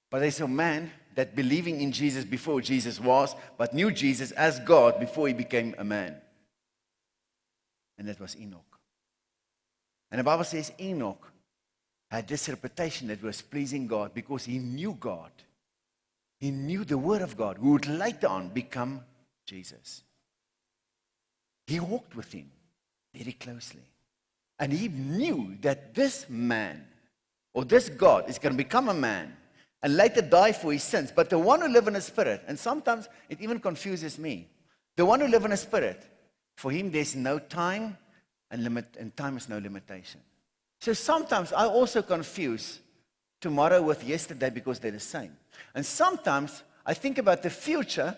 But there's a man that believing in Jesus before Jesus was, but knew Jesus as God before he became a man. And that was Enoch. And the Bible says Enoch had this reputation that was pleasing God because he knew God. He knew the Word of God, who would later on become Jesus. He walked with him very closely. And he knew that this man, or this God, is going to become a man and later die for his sins. But the one who lives in the Spirit, and sometimes it even confuses me, the one who lives in the Spirit, for him there's no time, and time is no limitation. So sometimes I also confuse tomorrow with yesterday because they're the same. And sometimes I think about the future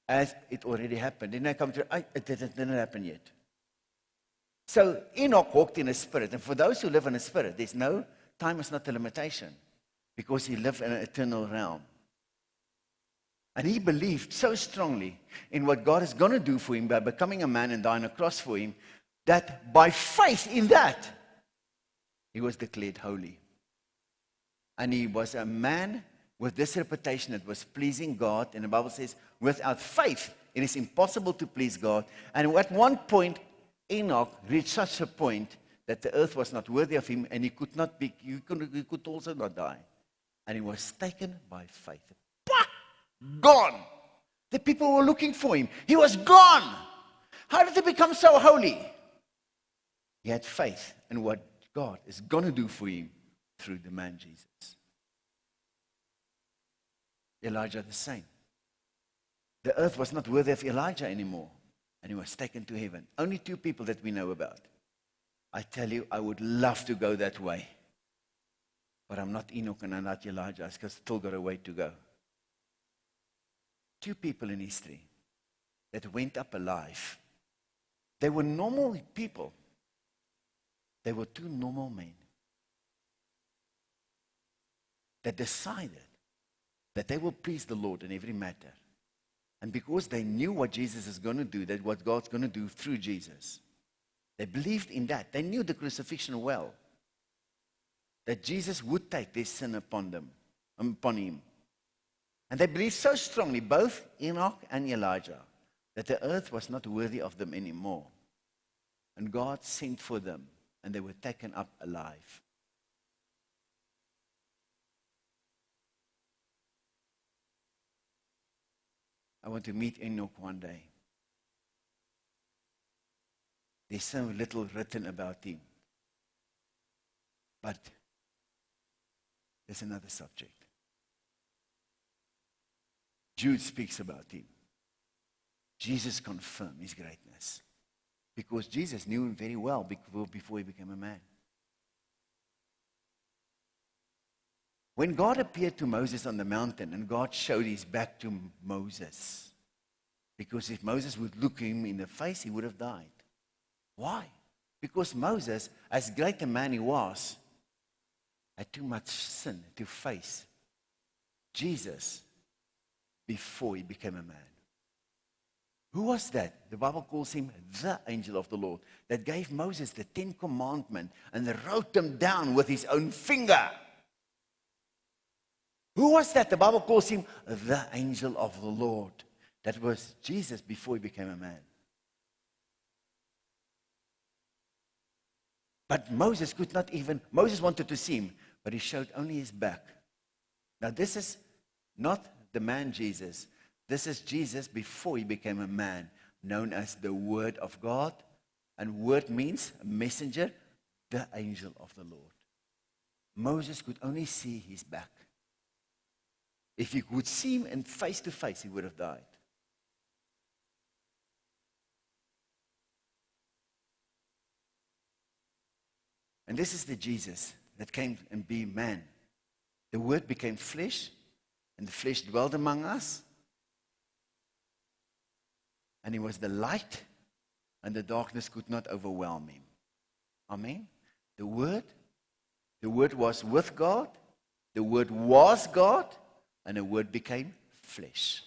as it already happened. Then I come to, it didn't happen yet. So Enoch walked in the Spirit. And for those who live in the Spirit, there's no, time is not a limitation because he lived in an eternal realm. And he believed so strongly in what God is going to do for him by becoming a man and dying on a cross for him, that by faith in that, he was declared holy. And he was a man with this reputation that was pleasing God. And the Bible says, without faith, it is impossible to please God. And at one point, Enoch reached such a point that the earth was not worthy of him, and he could also not die. And he was taken by faith. Gone. The people were looking for him. He was gone. How did he become so holy? He had faith in what God is going to do for him through the man Jesus. Elijah the same. The earth was not worthy of Elijah anymore, and he was taken to heaven. Only 2 people that we know about. I tell you, I would love to go that way. But I'm not Enoch and I'm not Elijah. I've still got a way to go. 2 people in history that went up alive. They were normal people. They were 2 normal men that decided that they will please the Lord in every matter. And because they knew what Jesus is going to do, that what God's going to do through Jesus, they believed in that. They knew the crucifixion well, that Jesus would take their sin upon him. And they believed so strongly, both Enoch and Elijah, that the earth was not worthy of them anymore. And God sent for them, and they were taken up alive. I want to meet Enoch one day. There's so little written about him. But there's another subject. Jude speaks about him. Jesus confirmed his greatness. Because Jesus knew him very well before he became a man. When God appeared to Moses on the mountain, and God showed his back to Moses, because if Moses would look him in the face, he would have died. Why? Because Moses, as great a man he was, had too much sin to face Jesus before he became a man. Who was that? The Bible calls him the angel of the Lord, that gave Moses the 10 commandments and wrote them down with his own finger. Who was that? The Bible calls him the angel of the Lord. That was Jesus before he became a man. But Moses wanted to see him, but he showed only his back. Now this is not the man Jesus. This is Jesus before he became a man, known as the Word of God. And word means a messenger, the angel of the Lord. Moses could only see his back. If he could see him and face to face, he would have died. And this is the Jesus that came and be man. The Word became flesh, and the flesh dwelled among us. And he was the light, and the darkness could not overwhelm him. Amen? The Word was with God, the Word was God, and the Word became flesh.